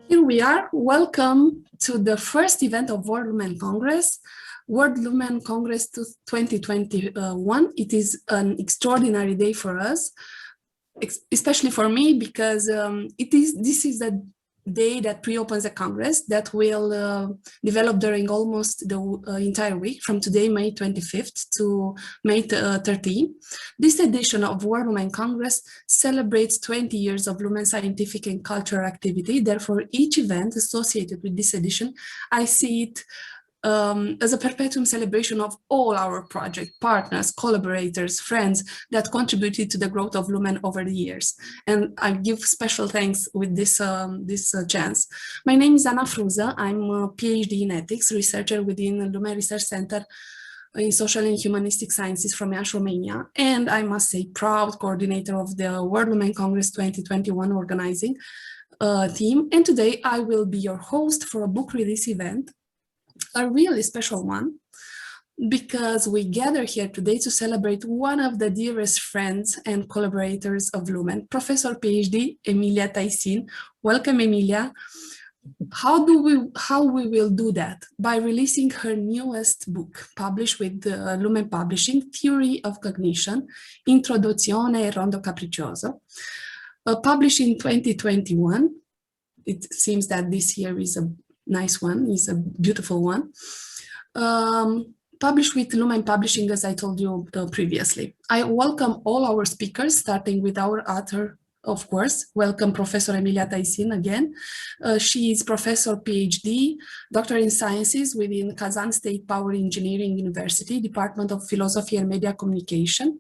Here we are. Welcome to the first event of World LUMEN Congress, World LUMEN Congress 2021. It is an extraordinary day for us, especially for me, because this is the day that pre-opens the Congress that will develop during almost the entire week, from today, May 25th to May 13. This edition of World LUMEN Congress celebrates 20 years of LUMEN scientific and cultural activity. Therefore, each event associated with this edition, I see it as a perpetuum celebration of all our project partners, collaborators, friends that contributed to the growth of LUMEN over the years. And I give special thanks with this chance. My name is Anna Frunză. I'm a PhD in ethics, researcher within the LUMEN Research Center in Social and Humanistic Sciences from Iași, Romania. And I must say, proud coordinator of the World LUMEN Congress 2021 organizing team. And today I will be your host for a book release event, a really special one, because we gather here today to celebrate one of the dearest friends and collaborators of LUMEN, Professor PhD Emilia Tajsin. Welcome, Emilia. How we will do that? By releasing her newest book, published with LUMEN Publishing, Theory of Cognition, Introduzione, rondo, capriccioso, published in 2021. It seems that this year is a nice one, is a beautiful one. Published with LUMEN Publishing, as I told you previously. I welcome all our speakers, starting with our author, of course. Welcome Professor Emilia Tajsin again. She is Professor PhD, Doctor in Sciences within Kazan State Power Engineering University, Department of Philosophy and Media Communication.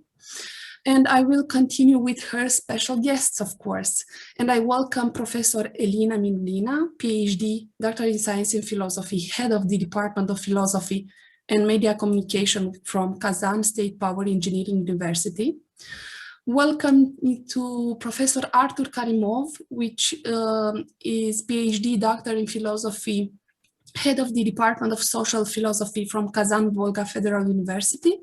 And I will continue with her special guests, of course. And I welcome Professor Elina MINNULLINA, PhD, Doctor in Science and Philosophy, Head of the Department of Philosophy and Media Communication from Kazan State Power Engineering University. Welcome to Professor Artur KARIMOV, which is PhD, Doctor in Philosophy, Head of the Department of Social Philosophy from Kazan Volga Federal University.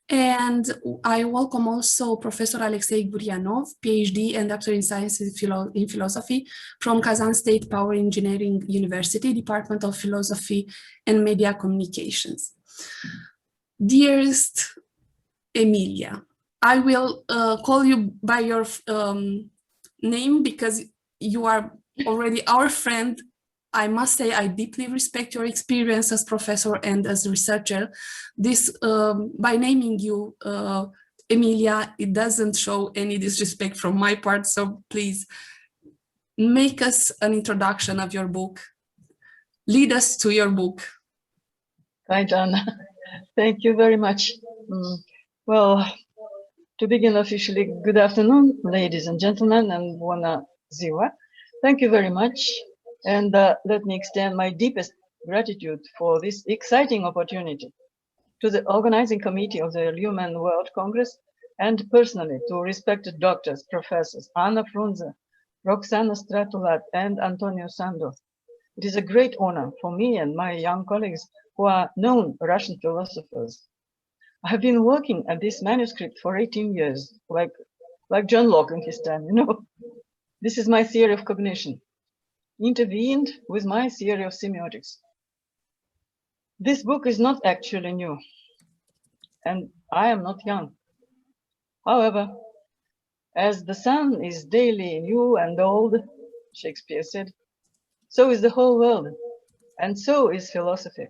And I welcome also Professor Alexei GURIANOV, PhD and Doctor in Science in Philosophy from Kazan State Power Engineering University, Department of Philosophy and Media Communications. Dearest Emilia, I will call you by your name because you are already our friend. I must say I deeply respect your experience as professor and as researcher. This, by naming you Emilia, it doesn't show any disrespect from my part, so please make us an introduction of your book. Lead us to your book. Right, Anna. Thank you very much. Well, to begin officially, good afternoon, ladies and gentlemen, and buona ziua. Thank you very much. And let me extend my deepest gratitude for this exciting opportunity to the organizing committee of the LUMEN World Congress and personally to respected doctors, professors Anna Frunză, Roxana Stratulat, and Antonio Sando. It is a great honor for me and my young colleagues who are known Russian philosophers. I have been working at this manuscript for 18 years, like John Locke in his time, you know. This is my theory of cognition, intervened with my theory of semiotics. This book is not actually new, and I am not young. However, as the sun is daily new and old, Shakespeare said, so is the whole world, and so is philosophy.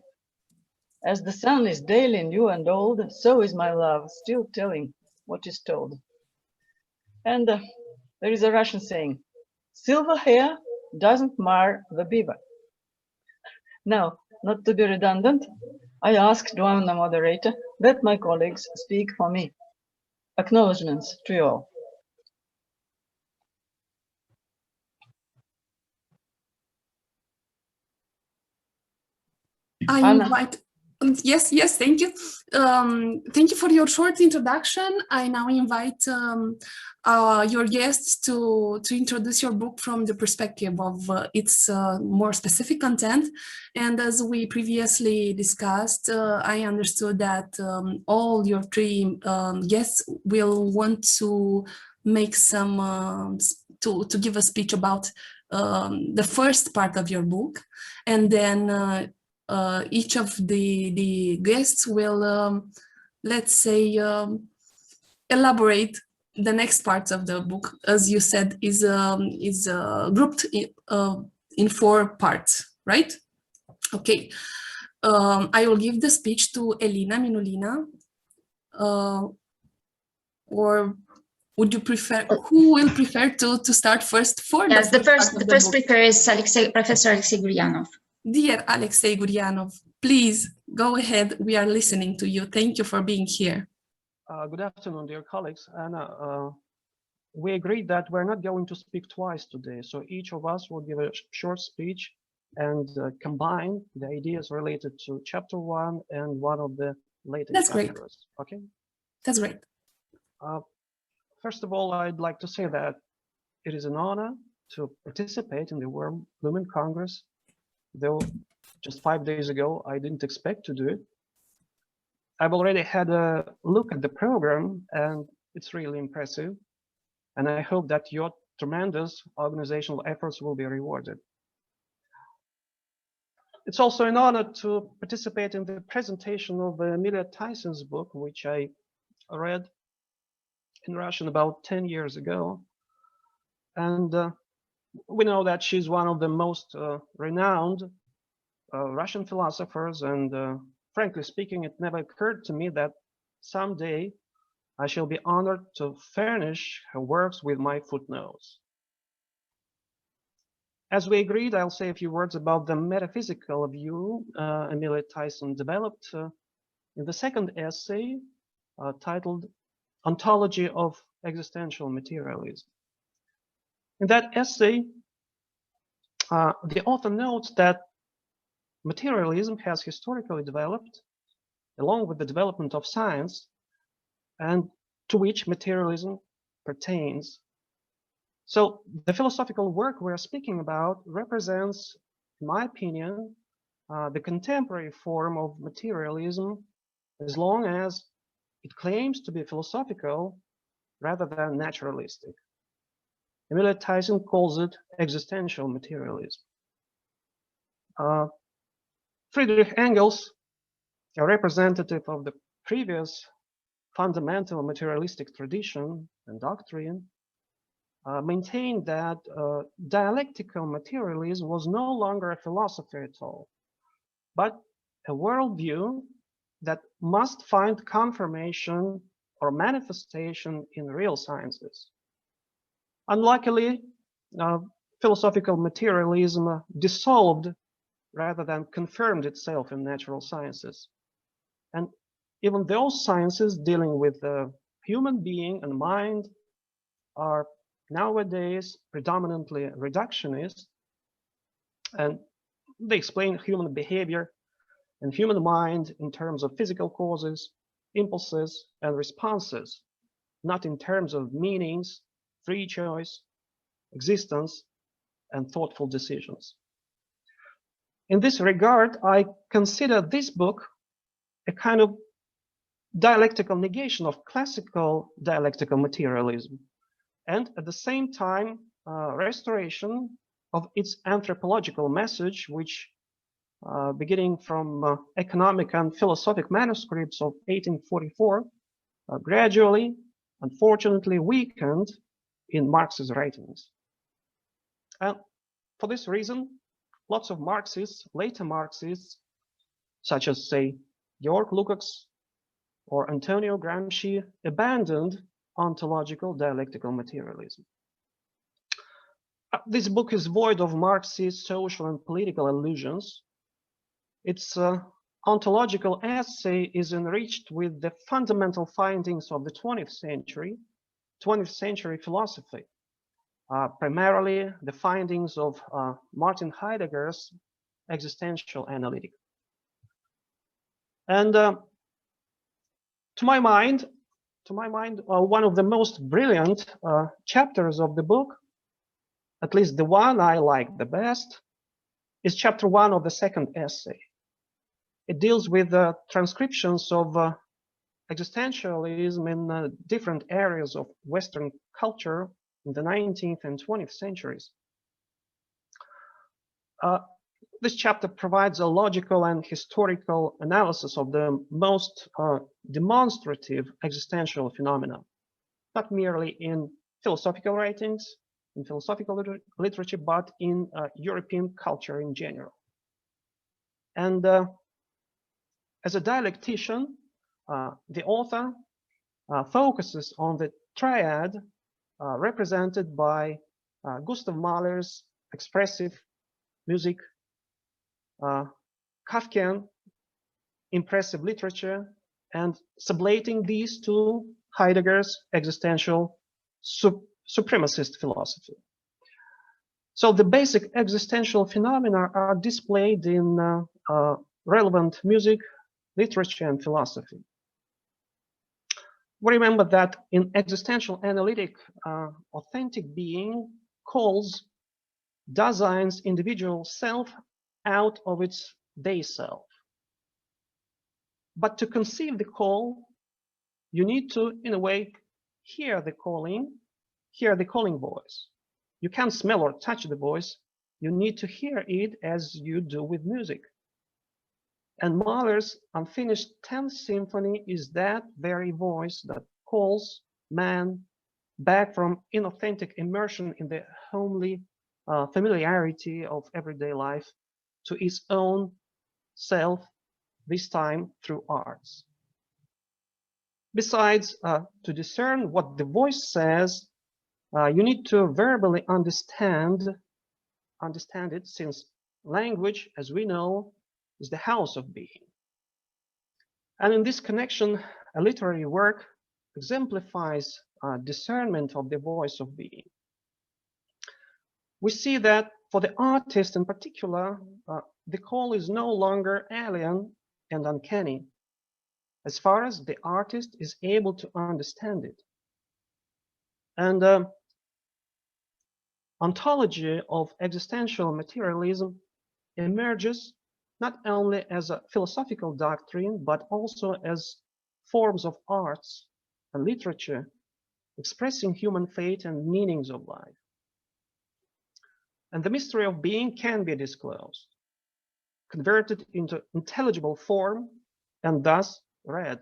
As the sun is daily new and old, so is my love, still telling what is told. And there is a Russian saying, silver hair doesn't mar the beaver. Now, not to be redundant, I asked one moderator that my colleagues speak for me. Acknowledgements to you all. I invite. Yes, thank you. Thank you for your short introduction. I now invite your guests to introduce your book from the perspective of its more specific content. And as we previously discussed, I understood that all your three guests will want to make some, to give a speech about the first part of your book, and then each of the guests will, let's say, elaborate the next parts of the book. As you said, is grouped in 4 parts, right? Okay. I will give the speech to Elina, MINNULLINA, or would you prefer, who will prefer to start first for yes, the first speaker is Alexei, Professor Alexei GURIANOV. Dear Alexei GURIANOV, please go ahead. We are listening to you. Thank you for being here. Good afternoon, dear colleagues. And we agreed that we're not going to speak twice today. So each of us will give a short speech and combine the ideas related to chapter 1 and one of the later That's chapters. great. Okay. That's great. First of all, I'd like to say that it is an honor to participate in the World LUMEN Congress, though just 5 days ago, I didn't expect to do it. I've already had a look at the program and it's really impressive. And I hope that your tremendous organizational efforts will be rewarded. It's also an honor to participate in the presentation of Emilia Tajsin's book, which I read in Russian about 10 years ago. And we know that she's one of the most renowned Russian philosophers. And frankly speaking, it never occurred to me that someday I shall be honored to furnish her works with my footnotes. As we agreed, I'll say a few words about the metaphysical view Emilia Tajsin developed in the second essay titled Ontology of Existential Materialism. In that essay, the author notes that materialism has historically developed along with the development of science, and to which materialism pertains. So the philosophical work we're speaking about represents, in my opinion, the contemporary form of materialism, as long as it claims to be philosophical rather than naturalistic. Emilia Tajsin calls it existential materialism. Friedrich Engels, a representative of the previous fundamental materialistic tradition and doctrine, maintained that dialectical materialism was no longer a philosophy at all, but a worldview that must find confirmation or manifestation in real sciences. Unluckily, philosophical materialism dissolved rather than confirmed itself in natural sciences. And even those sciences dealing with the human being and mind are nowadays predominantly reductionist, and they explain human behavior and human mind in terms of physical causes, impulses, and responses, not in terms of meanings, free choice, existence, and thoughtful decisions. In this regard, I consider this book a kind of dialectical negation of classical dialectical materialism, and at the same time, restoration of its anthropological message, which beginning from economic and philosophic manuscripts of 1844, gradually, unfortunately, weakened in Marx's writings. And for this reason, lots of Marxists, later Marxists, such as, say, Georg Lukács or Antonio Gramsci, abandoned ontological dialectical materialism. This book is void of Marxist social and political allusions. Its ontological essay is enriched with the fundamental findings of the 20th century philosophy, primarily the findings of Martin Heidegger's existential analytic. And to my mind, one of the most brilliant chapters of the book, at least the one I like the best, is chapter 1 of the second essay. It deals with transcriptions of existentialism in different areas of Western culture in the 19th and 20th centuries. This chapter provides a logical and historical analysis of the most demonstrative existential phenomena, not merely in philosophical writings, in philosophical literature, but in European culture in general. And as a dialectician, the author focuses on the triad represented by Gustav Mahler's expressive music, Kafkian impressive literature, and sublating these to Heidegger's existential supremacist philosophy. So the basic existential phenomena are displayed in relevant music, literature, and philosophy. We remember that in existential analytic, authentic being calls Daseins individual self out of its they self. But to conceive the call, you need to, in a way, hear the calling voice. You can't smell or touch the voice. You need to hear it as you do with music. And Mahler's unfinished 10th symphony is that very voice that calls man back from inauthentic immersion in the homely familiarity of everyday life to his own self, this time through arts. Besides, to discern what the voice says, you need to verbally understand it, since language, as we know, is the house of being. And in this connection, a literary work exemplifies discernment of the voice of being. We see that for the artist in particular, the call is no longer alien and uncanny, as far as the artist is able to understand it. And ontology of existential materialism emerges not only as a philosophical doctrine, but also as forms of arts and literature expressing human fate and meanings of life. And the mystery of being can be disclosed, converted into intelligible form, and thus read,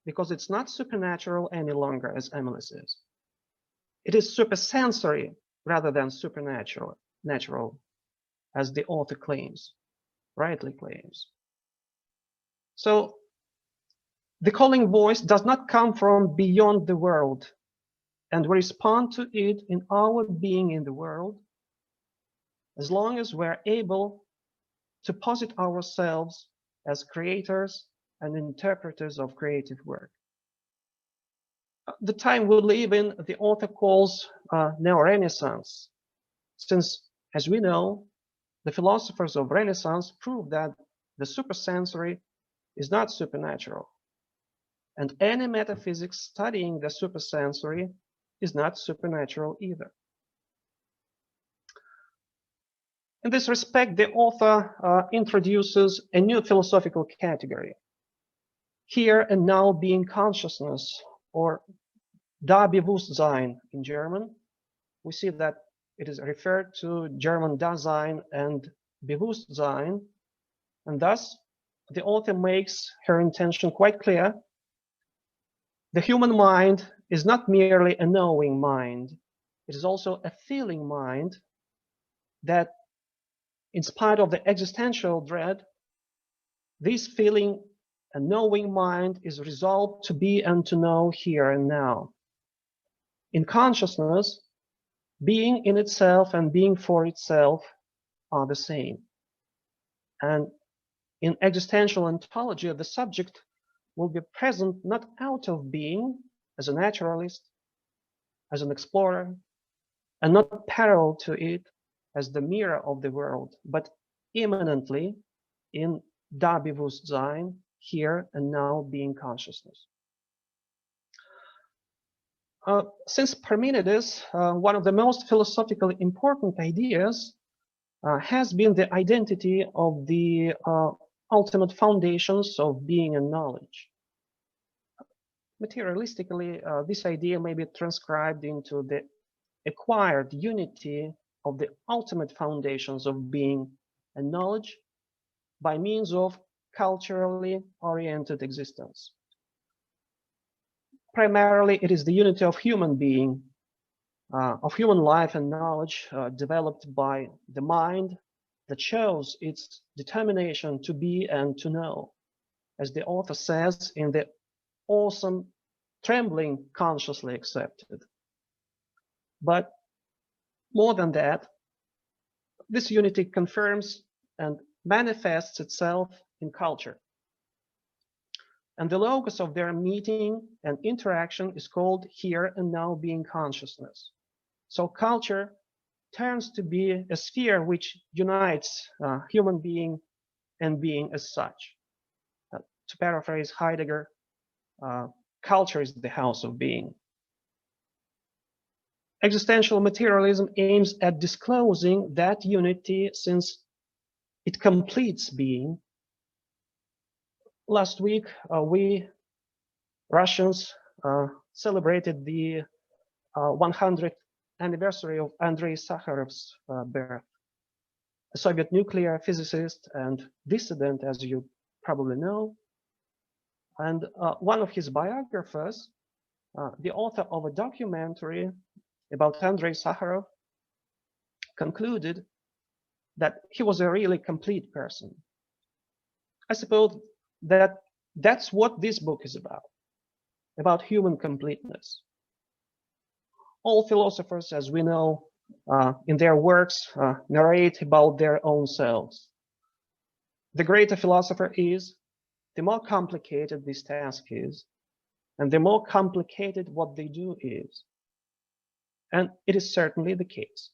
because it's not supernatural any longer, as Emilia says. It is supersensory rather than supernatural, as the author claims, rightly claims. So the calling voice does not come from beyond the world, and we respond to it in our being in the world, as long as we're able to posit ourselves as creators and interpreters of creative work. The time we live in, the author calls neo-Renaissance, since, as we know, the philosophers of Renaissance proved that the supersensory is not supernatural, and any metaphysics studying the supersensory is not supernatural either. In this respect, the author introduces a new philosophical category, here and now being consciousness, or Da-Bewusstsein in German. We see that it is referred to German Dasein and Bewusstsein, and thus the author makes her intention quite clear. The human mind is not merely a knowing mind, it is also a feeling mind that, in spite of the existential dread, this feeling and knowing mind is resolved to be and to know here and now. In consciousness, being in itself and being for itself are the same. And in existential ontology, the subject will be present not out of being as a naturalist, as an explorer, and not parallel to it as the mirror of the world, but immanently in Da-Bewusstsein, here and now being consciousness. Since Parmenides, one of the most philosophically important ideas has been the identity of the ultimate foundations of being and knowledge. Materialistically, this idea may be transcribed into the acquired unity of the ultimate foundations of being and knowledge by means of culturally oriented existence. Primarily, it is the unity of human being, of human life and knowledge developed by the mind that shows its determination to be and to know, as the author says in the awesome trembling consciously accepted. But more than that, this unity confirms and manifests itself in culture. And the locus of their meeting and interaction is called here and now being consciousness. So culture turns to be a sphere which unites human being and being as such. To paraphrase Heidegger, culture is the house of being. Existential materialism aims at disclosing that unity since it completes being. Last week, we Russians celebrated the 100th anniversary of Andrei Sakharov's birth, a Soviet nuclear physicist and dissident, as you probably know. And one of his biographers, the author of a documentary about Andrei Sakharov, concluded that he was a really complete person. I suppose that that's what this book is about human completeness. All philosophers, as we know, in their works, narrate about their own selves. The greater philosopher is, the more complicated this task is, and the more complicated what they do is. And it is certainly the case.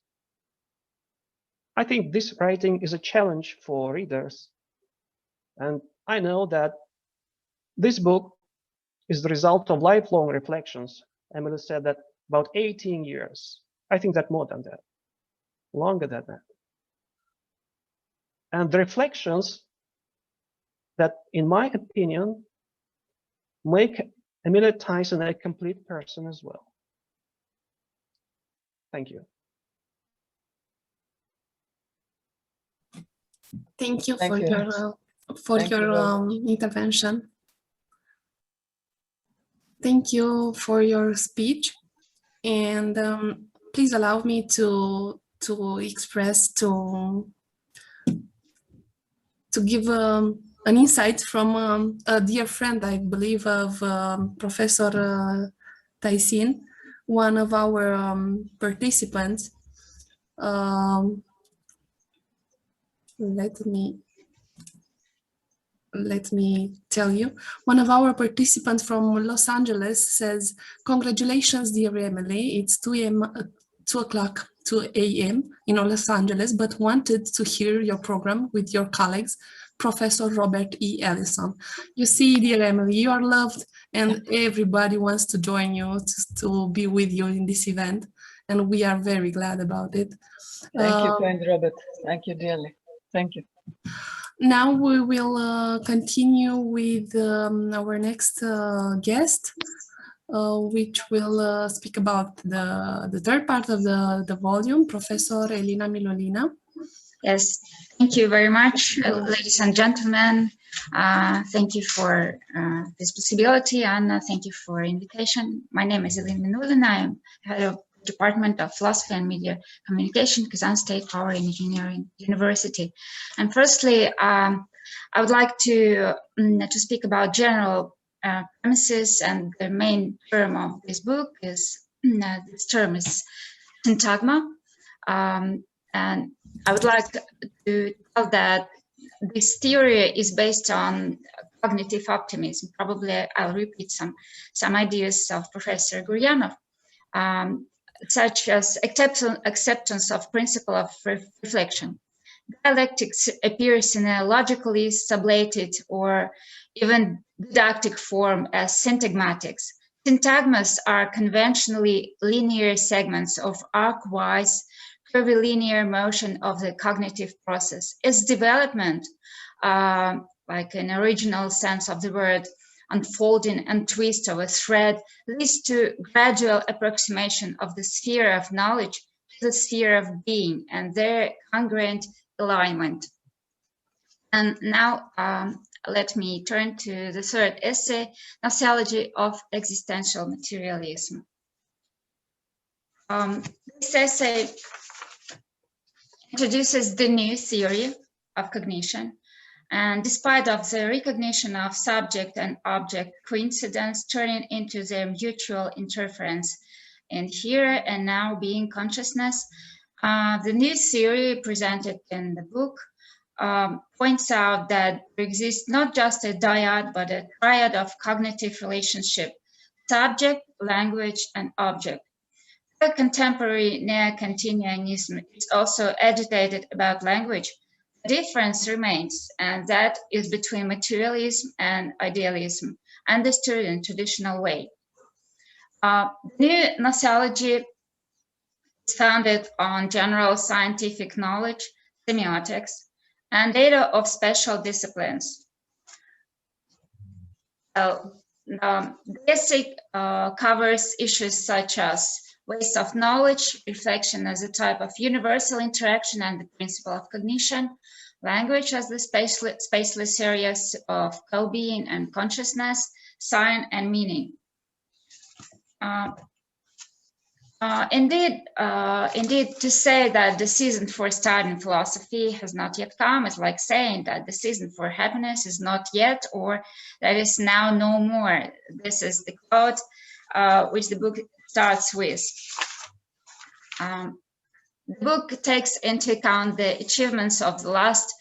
I think this writing is a challenge for readers. And I know that this book is the result of lifelong reflections. Emily said that about 18 years. I think that more than that, longer than that. And the reflections that, in my opinion, make Emilia Tajsin a complete person as well. Thank you. Thank you Thank for you. your intervention. Thank you for your speech, and please allow me to express to give an insight from a dear friend, I believe, of Professor Tajsin, one of our participants. Let me tell you, one of our participants from Los Angeles says, "Congratulations, dear Emily. It's 2 o'clock, 2 a.m. in Los Angeles, but wanted to hear your program with your colleagues, Professor Robert E. Ellison." You see, dear Emily, you are loved and everybody wants to join you, to be with you in this event. And we are very glad about it. Thank you, kind Robert. Thank you dearly. Thank you. Now we will continue with our next guest, which will speak about the third part of the volume, Professor Elina MINNULLINA. Yes, thank you very much, ladies and gentlemen. Thank you for this possibility, and thank you for invitation. My name is Elina MINNULLINA. I'm head of Department of Philosophy and Media Communication, Kazan State Power and Engineering University. And firstly, I would like to speak about general premises, and the main term of this book is, this term is syntagma. And I would like to tell that this theory is based on cognitive optimism. Probably I'll repeat some ideas of Professor GURIANOV. Such as acceptance of principle of reflection. Dialectics appears in a logically sublated or even didactic form as syntagmatics. Syntagmas are conventionally linear segments of arc-wise, curvilinear motion of the cognitive process. Its development, like an original sense of the word, unfolding and twist of a thread, leads to gradual approximation of the sphere of knowledge the sphere of being and their congruent alignment. And now let me turn to the third essay, Gnosiology of Existential Materialism. This essay introduces the new theory of cognition, and despite of the recognition of subject and object coincidence turning into their mutual interference in here and now being consciousness, the new theory presented in the book points out that there exists not just a dyad, but a triad of cognitive relationship, subject, language, and object. The contemporary neo-Kantianism is also agitated about language. The difference remains, and that is between materialism and idealism, understood in traditional way. New gnosiology is founded on general scientific knowledge, semiotics, and data of special disciplines. The essay covers issues such as ways of knowledge, reflection as a type of universal interaction and the principle of cognition, language as the spaceless areas of co-being and consciousness, sign and meaning. Indeed, to say that the season for studying philosophy has not yet come is like saying that the season for happiness is not yet, or that is now no more. This is the quote which the book starts with. The book takes into account the achievements of the last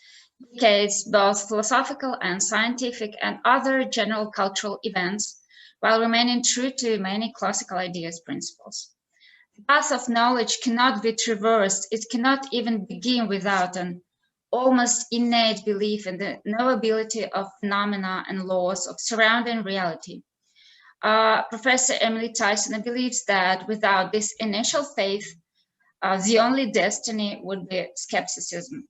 decades, both philosophical and scientific and other general cultural events, while remaining true to many classical ideas principles. The path of knowledge cannot be traversed. It cannot even begin without an almost innate belief in the knowability of phenomena and laws of surrounding reality. Professor Emilia Tajsin believes that without this initial faith, the only destiny would be skepticism.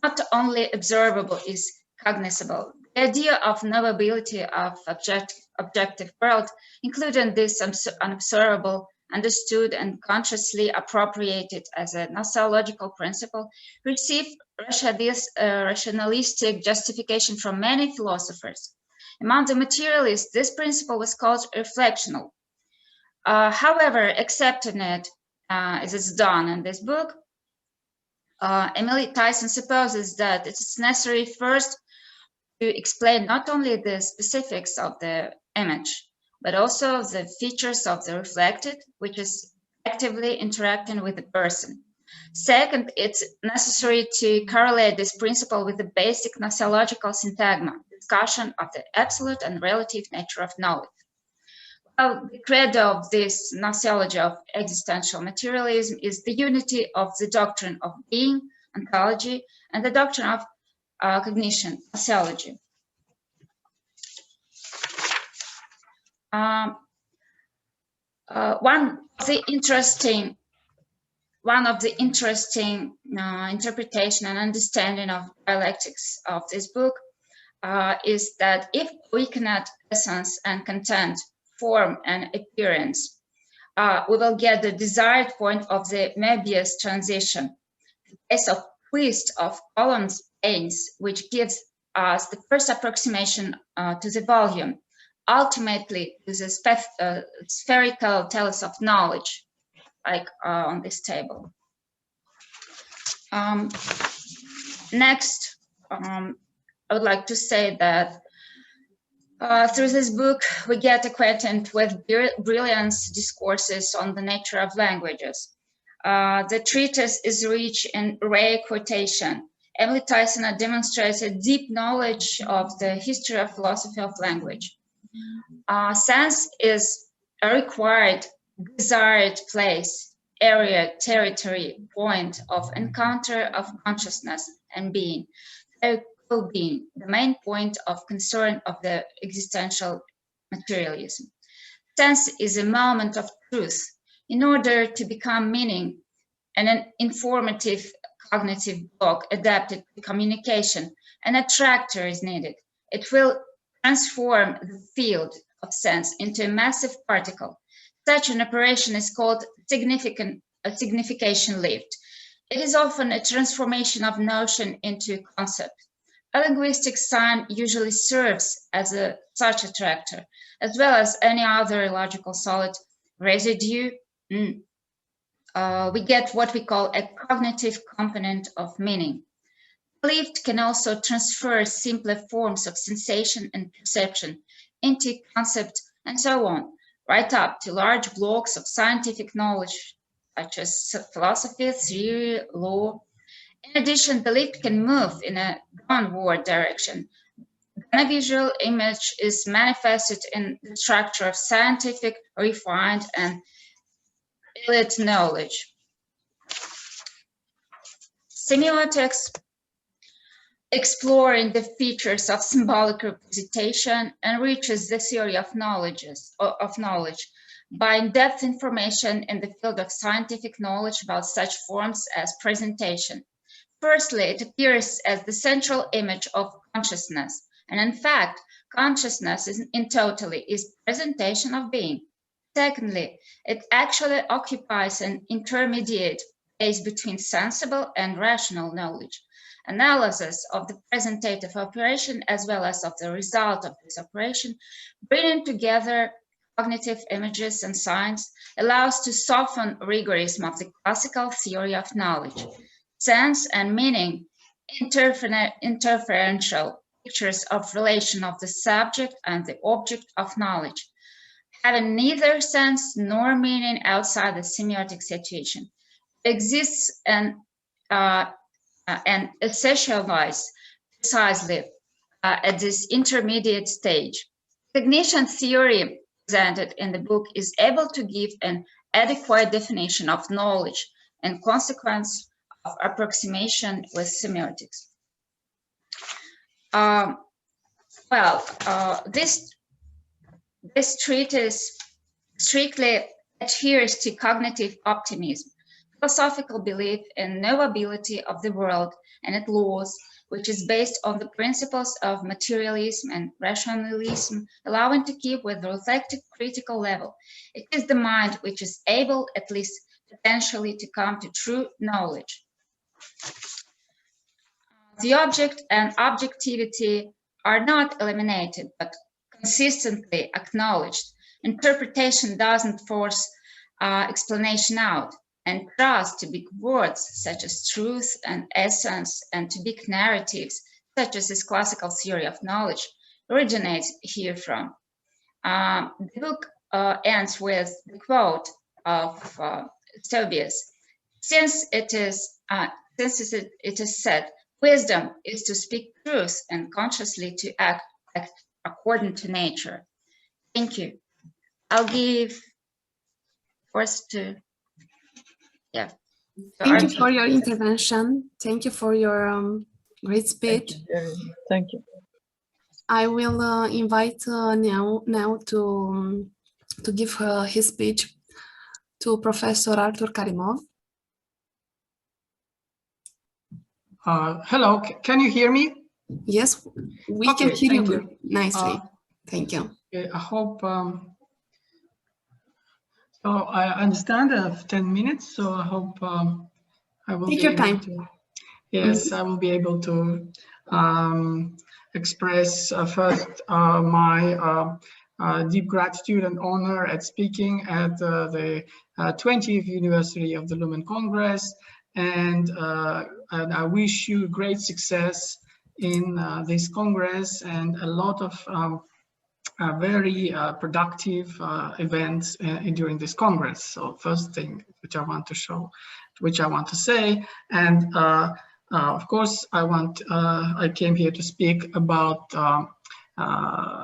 Not only observable is cognizable. The idea of knowability of objective world, including this unobservable, understood and consciously appropriated as a gnosiological principle, received rationalistic justification from many philosophers. Among the materialists, this principle was called reflectional. However, accepting it as it's done in this book, Emilia Tajsin supposes that it is necessary first to explain not only the specifics of the image, but also the features of the reflected, which is actively interacting with the person. Second, it's necessary to correlate this principle with the basic gnosiological syntagma, discussion of the absolute and relative nature of knowledge. Well, the credo of this gnosiology of existential materialism is the unity of the doctrine of being, ontology, and the doctrine of cognition, gnosiology. One of the interesting interpretation and understanding of dialectics of this book is that if we connect essence and content, form and appearance, we will get the desired point of the Möbius transition, the case of twist of columns planes, which gives us the first approximation to the volume, ultimately to the spherical telos of knowledge, like on this table. Next, I would like to say that through this book, we get acquainted with brilliant discourses on the nature of languages. The treatise is rich in rare quotation. Emilia Tajsin demonstrates a deep knowledge of the history of philosophy of language. Sense is a required, desired place, area, territory, point of encounter of consciousness and being, being, the main point of concern of the existential materialism. Sense is a moment of truth. In order to become meaning and an informative cognitive block adapted to communication, an attractor is needed. It will transform the field of sense into a massive particle. Such an operation is called significant a signification lived. It is often a transformation of notion into concept. A linguistic sign usually serves as such a tractor, as well as any other logical solid residue. We get what we call a cognitive component of meaning. Lived can also transfer simpler forms of sensation and perception into concept and so on, right up to large blocks of scientific knowledge, such as philosophy, theory, law. In addition, the lived can move in a downward direction. Then a visual image is manifested in the structure of scientific, refined, and elite knowledge. Semiotics, exploring the features of symbolic representation, enriches the theory of knowledge by in-depth information in the field of scientific knowledge about such forms as presentation. Firstly, it appears as the central image of consciousness, and in fact, consciousness in totality is presentation of being. Secondly, it actually occupies an intermediate space between sensible and rational knowledge. Analysis of the presentative operation as well as of the result of this operation, bringing together cognitive images and signs, allows to soften rigorism of the classical theory of knowledge. Sense and meaning, interferential pictures of relation of the subject and the object of knowledge, having neither sense nor meaning outside the semiotic situation, exists and essentialized precisely at this intermediate stage. Cognition theory presented in the book is able to give an adequate definition of knowledge and consequence of approximation with semiotics. This treatise strictly adheres to cognitive optimism, philosophical belief in knowability of the world and its laws, which is based on the principles of materialism and rationalism, allowing to keep with the reflective critical level. It is the mind which is able, at least potentially, to come to true knowledge. The object and objectivity are not eliminated, but consistently acknowledged. Interpretation doesn't force explanation out, and trust to big words such as truth and essence and to big narratives such as this classical theory of knowledge originates here from. The book ends with the quote of Stobius: since it is said, wisdom is to speak truth and consciously to act according to nature. Thank you. I'll give first to, yeah. Thank you for your intervention. Thank you for your great speech. Thank you. I will invite now to give his speech to Professor Artur KARIMOV. Hello, can you hear me? Yes, we can hear you nicely. Thank you. I hope, so I understand I have 10 minutes, so I hope I will Take be your able time. to, yes, I will be able to express first my deep gratitude and honor at speaking at the 20th anniversary of the LUMEN Congress, and I wish you great success in this Congress and a lot of very productive events during this Congress. So first thing which I want to show, which I want to say, and of course I came here to speak about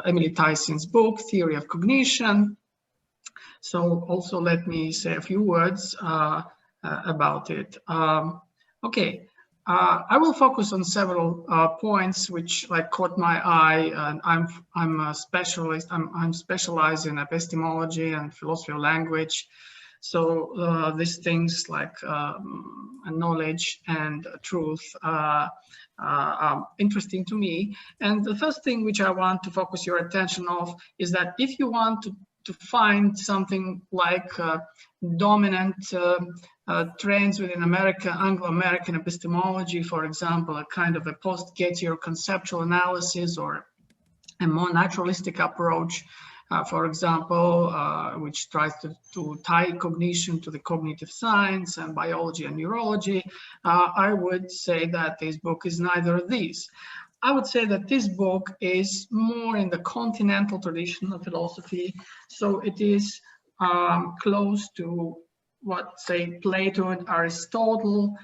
Emilia Tajsin's book, Theory of Cognition. So also let me say a few words about it. Okay. I will focus on several points which caught my eye, and I'm a specialist. I'm specialized in epistemology and philosophy of language. So these things like knowledge and truth are interesting to me. And the first thing which I want to focus your attention of is that if you want to find something like dominant trends within Anglo-American epistemology, for example, a kind of a post-Gettier conceptual analysis or a more naturalistic approach, for example, which tries to tie cognition to the cognitive science and biology and neurology. I would say that this book is neither of these. I would say that this book is more in the continental tradition of philosophy, so it is close to what, say, Plato and Aristotle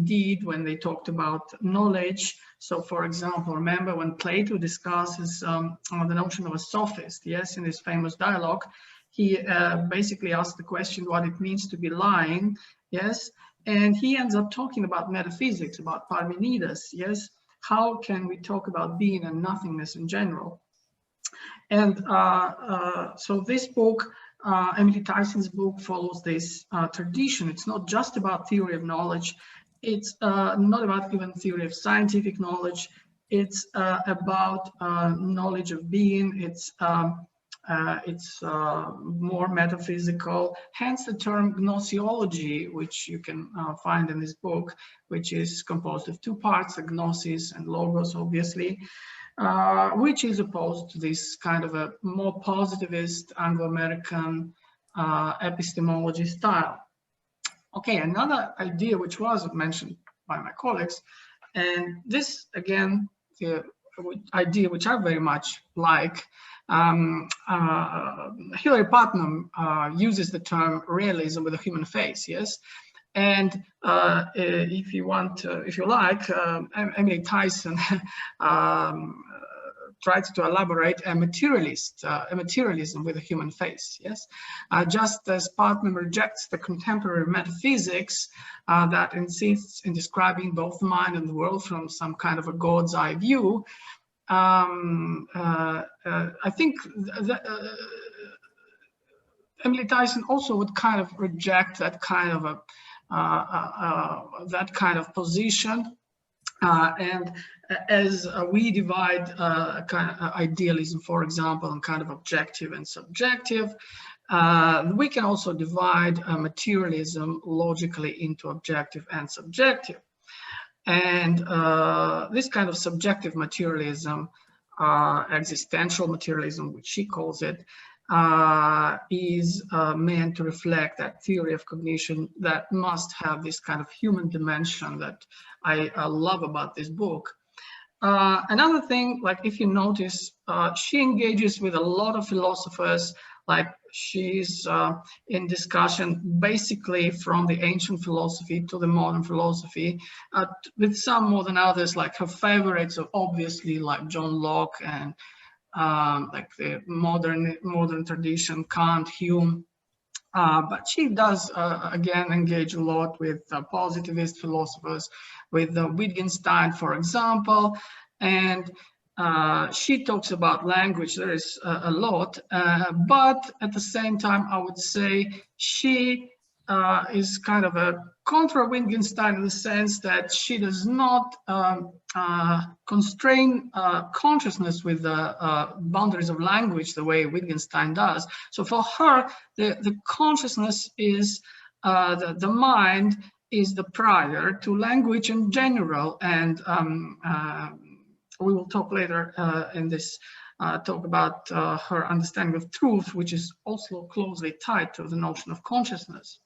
did when they talked about knowledge. So, for example, remember when Plato discusses the notion of a sophist, yes, in his famous dialogue, he basically asks the question what it means to be lying, yes, and he ends up talking about metaphysics, about Parmenides, yes, how can we talk about being and nothingness in general? And so this book, Emilia Tajsin's book, follows this tradition. It's not just about theory of knowledge. It's not about even theory of scientific knowledge. It's about knowledge of being. It's more metaphysical, hence the term gnoseology, which you can find in this book, which is composed of two parts, gnosis and logos, obviously, which is opposed to this kind of a more positivist Anglo-American epistemology style. Okay, another idea which was mentioned by my colleagues, and this again, the idea which I very much like, Hilary Putnam uses the term realism with a human face, yes? And if you want, if you like, Emilia Tajsin tried to elaborate a materialism with a human face, yes? Just as Putnam rejects the contemporary metaphysics that insists in describing both mind and the world from some kind of a God's eye view, I think that Emilia Tajsin also would kind of reject that kind of position, and as we divide kind of idealism, for example, in kind of objective and subjective, we can also divide materialism logically into objective and subjective. And this kind of subjective materialism, existential materialism, which she calls it, is meant to reflect that theory of cognition that must have this kind of human dimension that I love about this book. Another thing, like if you notice, she engages with a lot of philosophers, like she's in discussion basically from the ancient philosophy to the modern philosophy, with some more than others, like her favorites are obviously like John Locke and like the modern tradition, Kant, Hume. But she does, again, engage a lot with positivist philosophers, with Wittgenstein, for example, and she talks about language. There is a lot, but at the same time, I would say she is kind of a contra Wittgenstein in the sense that she does not constrain consciousness with the boundaries of language the way Wittgenstein does. So for her, the consciousness is, the mind is the prior to language in general. And we will talk later in this talk about her understanding of truth, which is also closely tied to the notion of consciousness.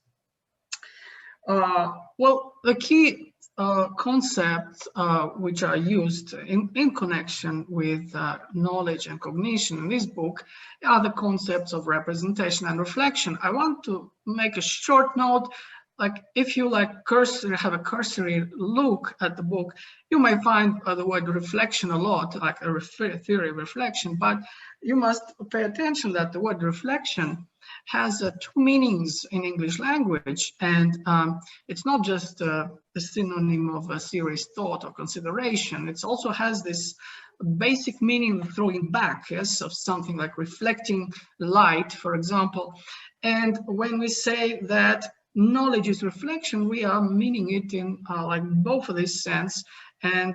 Well, the key concepts which are used in connection with knowledge and cognition in this book are the concepts of representation and reflection. I want to make a short note. Like if you have a cursory look at the book, you may find the word reflection a lot, like a theory of reflection, but you must pay attention that the word reflection has two meanings in English language, and it's not just a synonym of a serious thought or consideration. It also has this basic meaning of throwing back, yes, of something like reflecting light, for example. And when we say that knowledge is reflection, we are meaning it in like both of this sense. And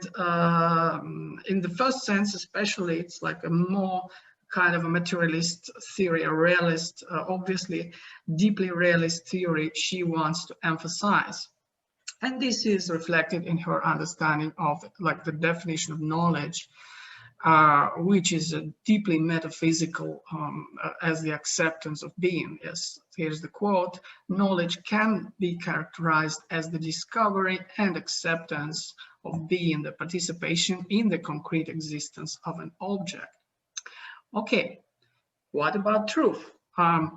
in the first sense, especially, it's like a more kind of a materialist theory, a realist, obviously deeply realist theory she wants to emphasize. And this is reflected in her understanding of like the definition of knowledge, which is deeply metaphysical as the acceptance of being. Yes, here's the quote: knowledge can be characterized as the discovery and acceptance of being, the participation in the concrete existence of an object. Okay, what about truth?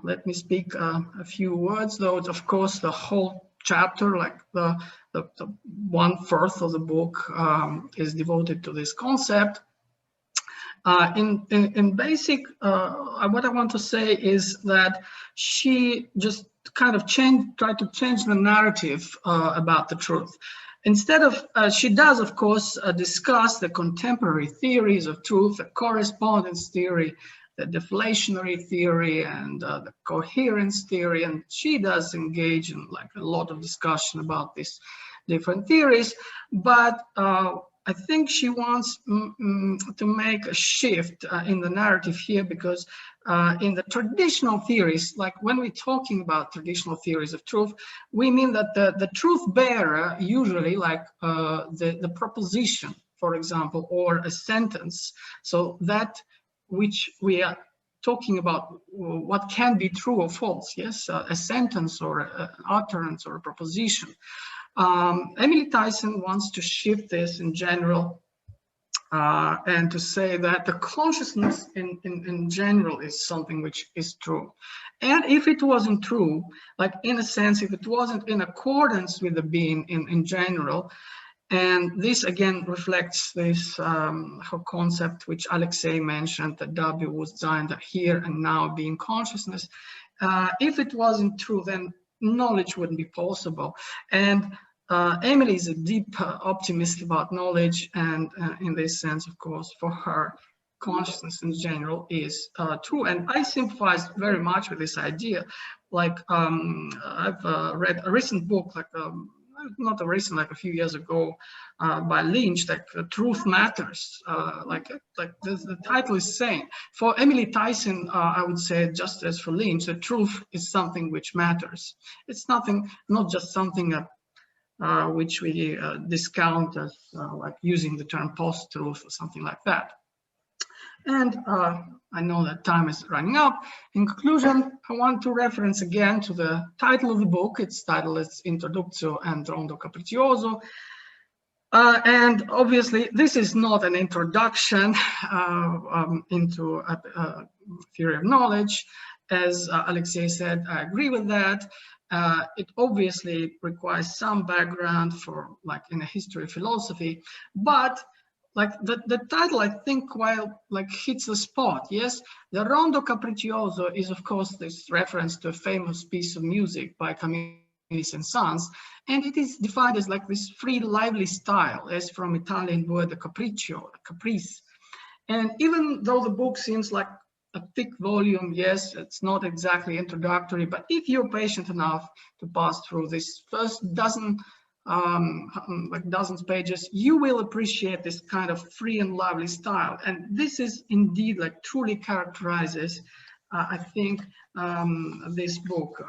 Let me speak a few words, though, of course, the whole chapter, like the 1/4 of the book is devoted to this concept. In basic, what I want to say is that she just kind of tried to change the narrative about the truth. Instead of, she does, of course, discuss the contemporary theories of truth, the correspondence theory, the deflationary theory, and the coherence theory, and she does engage in like a lot of discussion about these different theories, but I think she wants to make a shift in the narrative here, because in the traditional theories, like when we're talking about traditional theories of truth, we mean that the truth bearer usually like the proposition, for example, or a sentence, so that which we are talking about what can be true or false, yes, a sentence or an utterance or a proposition. Emilia Tajsin wants to shift this in general and to say that the consciousness in general is something which is true. And if it wasn't true, like in a sense, if it wasn't in accordance with the being in general, and this again reflects this whole concept which Alexei mentioned, that W was designed here and now being consciousness. If it wasn't true, then knowledge wouldn't be possible. And Emily is a deep optimist about knowledge, and in this sense, of course, for her, consciousness in general is true. And I sympathize very much with this idea. Like I've read a recent book, like not a recent, like a few years ago, by Lynch, like Truth Matters. Like the title is saying. For Emilia Tajsin, I would say, just as for Lynch, the truth is something which matters. It's nothing, not just something which we discount as like using the term post-truth or something like that. And I know that time is running up. In conclusion, I want to reference again to the title of the book. Its title is Introduzione and Rondo capriccioso. And obviously, this is not an introduction into a theory of knowledge. As Alexei said, I agree with that. It obviously requires some background for like in a history of philosophy, but like the title, I think, while like hits the spot. Yes, the Rondo capriccioso is of course this reference to a famous piece of music by Camille and Sons, and it is defined as like this free, lively style, as from Italian word the capriccio, caprice. And even though the book seems like a thick volume, yes, it's not exactly introductory, but if you're patient enough to pass through this first dozen dozens pages, you will appreciate this kind of free and lively style. And this is indeed like truly characterizes, I think, this book.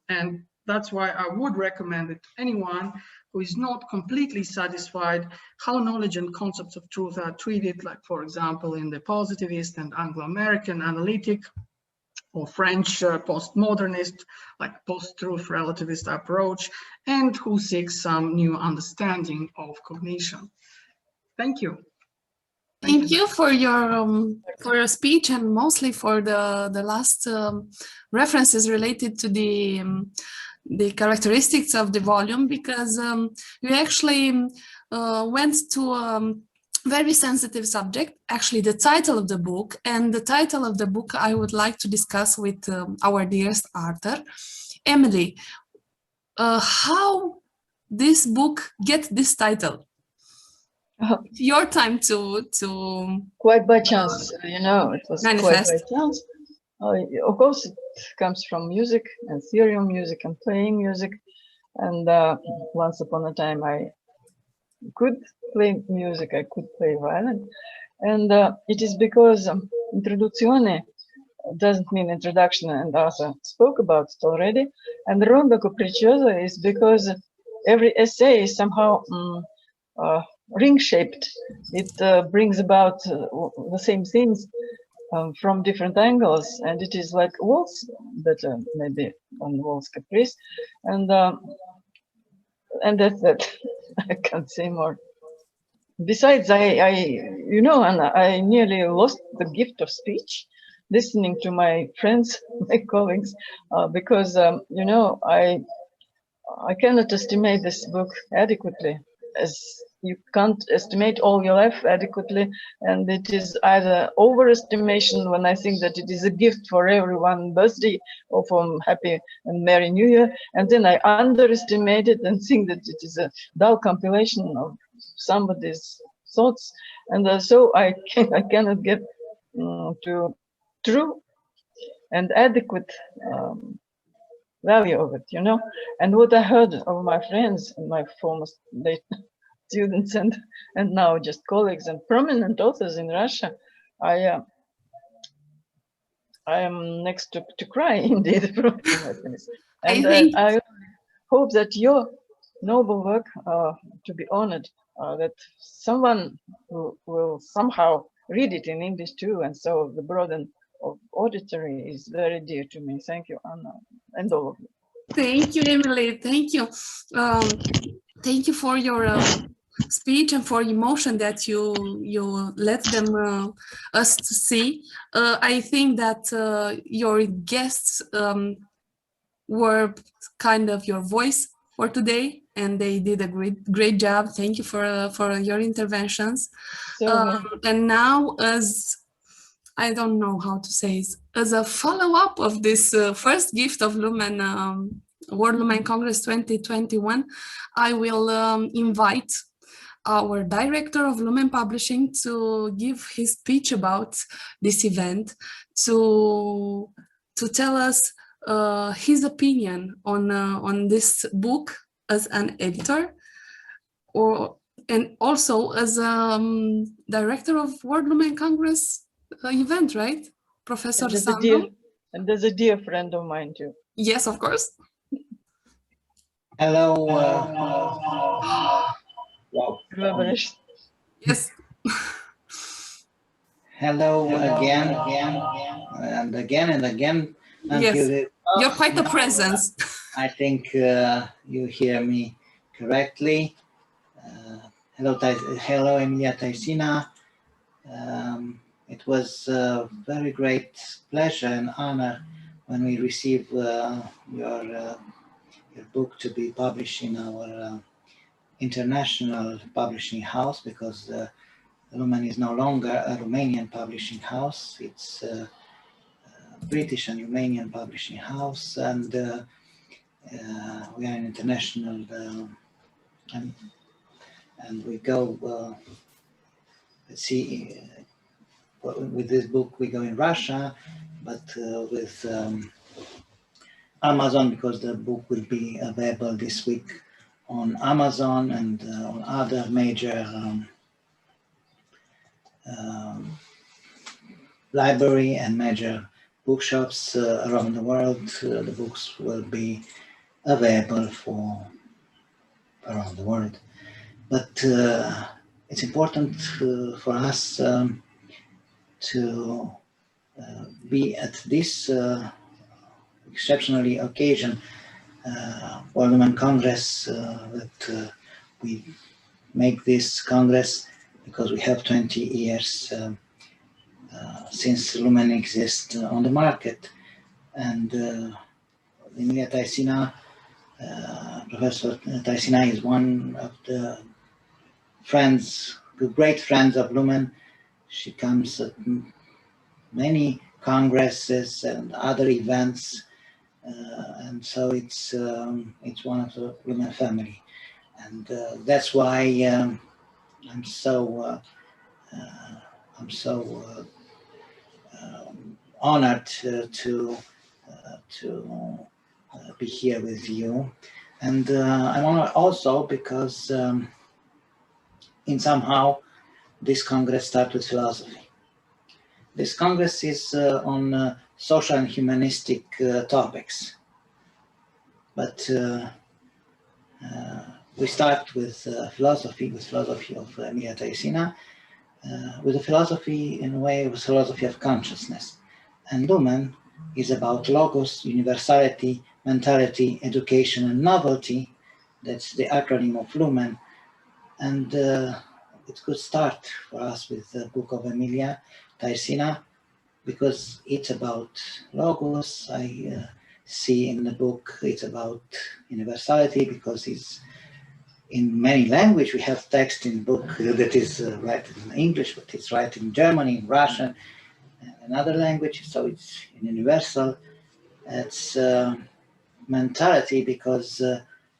And that's why I would recommend it to anyone who is not completely satisfied how knowledge and concepts of truth are treated, like, for example, in the positivist and Anglo-American analytic or French postmodernist, like post-truth relativist approach, and who seeks some new understanding of cognition. Thank you. Thank you for your speech, and mostly for the last references related to the characteristics of the volume, because we actually went to very sensitive subject, actually the title of the book, and the title of the book I would like to discuss with our dearest Artur. Emily, how this book get this title? Your time to quite by chance, you know, it was manifest. Quite by chance. Of course, it comes from music and theory of music and playing music. And once upon a time, I could play music, I could play violin. And it is because Introduzione doesn't mean introduction, and Arthur spoke about it already. And rondo capriccioso is because every essay is somehow ring-shaped. It brings about the same things from different angles, and it is like waltz, better maybe on waltz caprice, and that's that. I can't say more. Besides, you know, and I nearly lost the gift of speech listening to my friends, my colleagues, because you know, I cannot estimate this book adequately, as you can't estimate all your life adequately, and it is either overestimation when I think that it is a gift for everyone birthday or for happy and merry new year, and then I underestimate it and think that it is a dull compilation of somebody's thoughts, and so I cannot get to true and adequate value of it, you know. And what I heard of my friends and my former students and now just colleagues and prominent authors in Russia, I am next to cry indeed. And I hope that your noble work to be honored, that someone will somehow read it in English too, and so the burden of auditory is very dear to me. Thank you, Anna, and all of you. Thank you, Emily. Thank you. Thank you for your speech and for emotion that you let them us to see. I think that your guests were kind of your voice for today, and they did a great job. Thank you for your interventions. And now, as I don't know how to say it, as a follow-up of this first gift of LUMEN World LUMEN Congress 2021, I will invite our director of LUMEN Publishing to give his speech about this event, to tell us his opinion on this book as an editor, and also as director of World LUMEN Congress event, right, Professor Sandro? And there's a dear friend of mine too. Yes, of course. Hello. Wow. Yes. Hello again and again and again. Yes, you're quite a presence. I think you hear me correctly. Hello, Emilia Tajsina. It was a very great pleasure and honor when we received your book to be published in our international publishing house, because LUMEN is no longer a Romanian publishing house. It's a British and Romanian publishing house, and we are an international, and we go, let's see, with this book we go in Russia, but with Amazon, because the book will be available this week on Amazon and on other major library and major bookshops around the world. The books will be available for around the world. But it's important for us to be at this exceptionally occasion, World LUMEN Congress, that we make this Congress because we have 20 years since LUMEN exists on the market. And Emilia Tajsina, Professor Tajsina, is one of the friends, the great friends of LUMEN. She comes at many congresses and other events, and so it's one of the LUMEN family, and that's why I'm so honored to be here with you, and I'm honored also because in somehow this Congress starts with philosophy. This Congress is on social and humanistic topics. But we start with philosophy of Emilia A, with a philosophy, in a way, with philosophy of consciousness. And Lumen is about logos, universality, mentality, education, and novelty. That's the acronym of Lumen. And it could start for us with the book of Emilia A, because it's about logos. I see in the book it's about universality, because it's in many languages. We have text in the book that is written in English, but it's written in German, in Russian, and other languages, so it's universal. It's mentality, because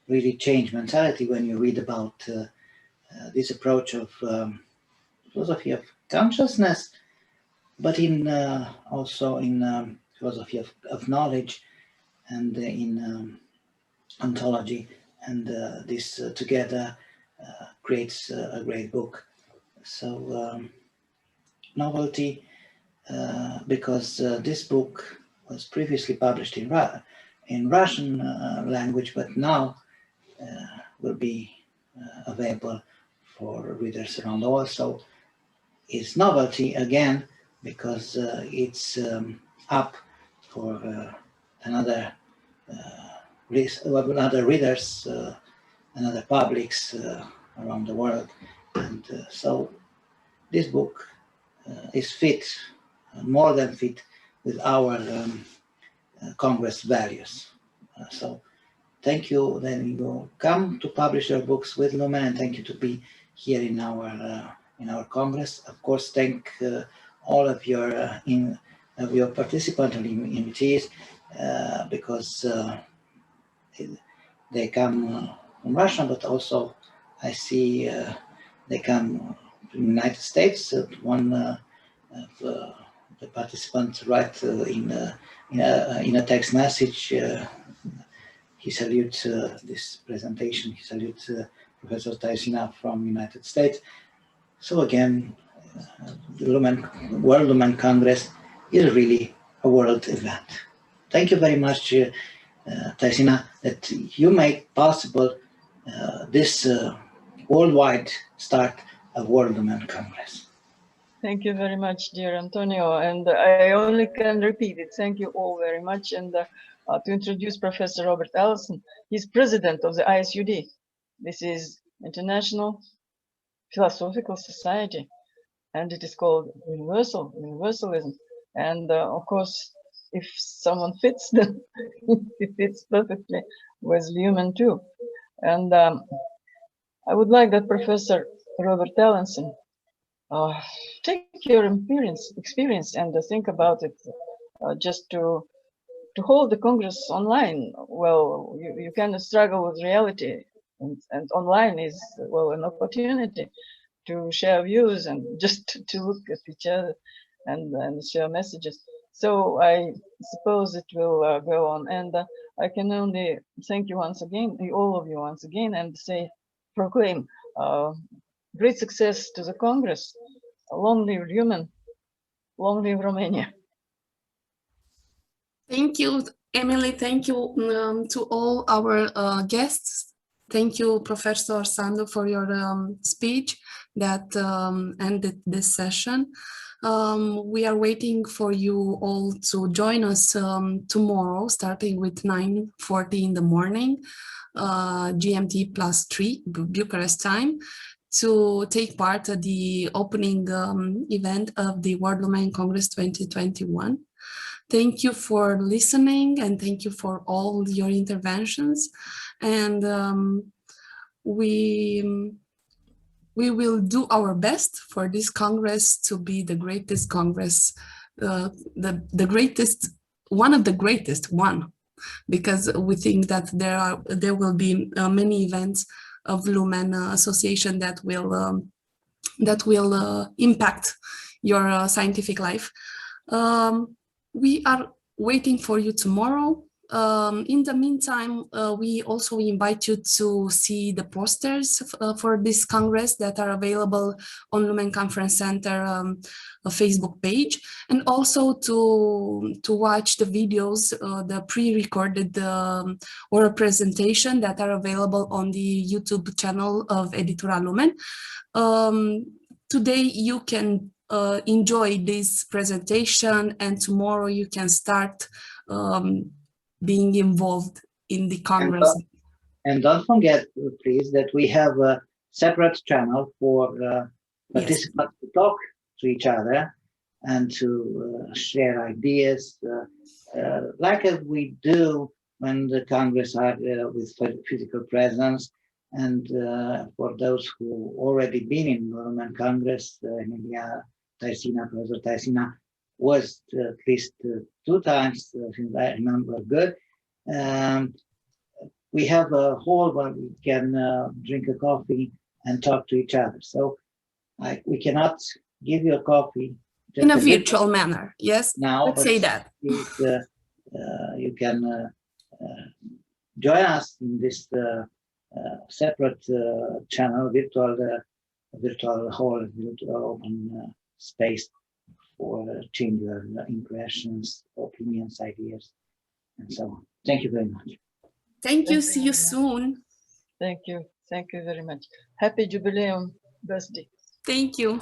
really change mentality when you read about this approach of philosophy of consciousness, but in also in philosophy of knowledge, and in ontology, and this together creates a great book. So novelty, because this book was previously published in Russian language, but now will be available for readers around the world. So it's novelty again, because it's up for another readers, another publics around the world. And so this book is fit, more than fit, with our Congress values. So thank you. Then you come to publish your books with Lumen, and thank you to be here in our Congress. Of course, thank all of your participants and invitees, because they come from Russia, but also I see they come from the United States. One of the participants write in a text message. He salutes this presentation. He salutes Professor Tajsin from United States. So again, the World Lumen Congress is really a world event. Thank you very much, Tajsin, that you make possible this worldwide start of World Lumen Congress. Thank you very much, dear Antonio. And I only can repeat it. Thank you all very much. And to introduce Professor Robert Allison, he's president of the ISUD. This is International Philosophical Society, and it is called Universalism. And of course, if someone fits, then it fits perfectly with Lumen too. And I would like that Professor Robert Allison take your experience and think about it, just to hold the Congress online. Well, you can struggle with reality, and online is, well, an opportunity to share views and just to look at each other and share messages. So I suppose it will go on, and I can only thank you once again, all of you once again, and say, proclaim great success to the Congress. Long live Lumen, long live Romania. Thank you, Emily. Thank you to all our guests. Thank you, Professor Sandu, for your speech that ended this session. We are waiting for you all to join us tomorrow, starting with 9:40 in the morning, GMT +3, Bucharest time, to take part at the opening event of the World Lumen Congress 2021. Thank you for listening, and thank you for all your interventions. And we will do our best for this Congress to be the greatest Congress, the greatest, one of the greatest, because we think that there will be many events of Lumen Association that will impact your scientific life. We are waiting for you tomorrow. In the meantime, we also invite you to see the posters for this Congress that are available on Lumen Conference Center Facebook page, and also to watch the videos, the pre-recorded oral presentation that are available on the YouTube channel of Editura Lumen. Today you can enjoy this presentation, and tomorrow you can start being involved in the Congress. And don't forget, please, that we have a separate channel for participants to talk to each other and to share ideas, like we do when the Congress are with physical presence. And for those who already been in LUMEN Congress, Emilia Professor Tajsin was at least 2 times, since I remember good. We have a hall where we can drink a coffee and talk to each other. So we cannot give you a coffee in a virtual manner. Yes, now, let's say that. You can join us in this separate channel, virtual hall, virtual open space for change your impressions, opinions, ideas, and so on. Thank you very much. Thank you. See you soon. Thank you. Thank you very much. Happy Jubileum birthday. Thank you.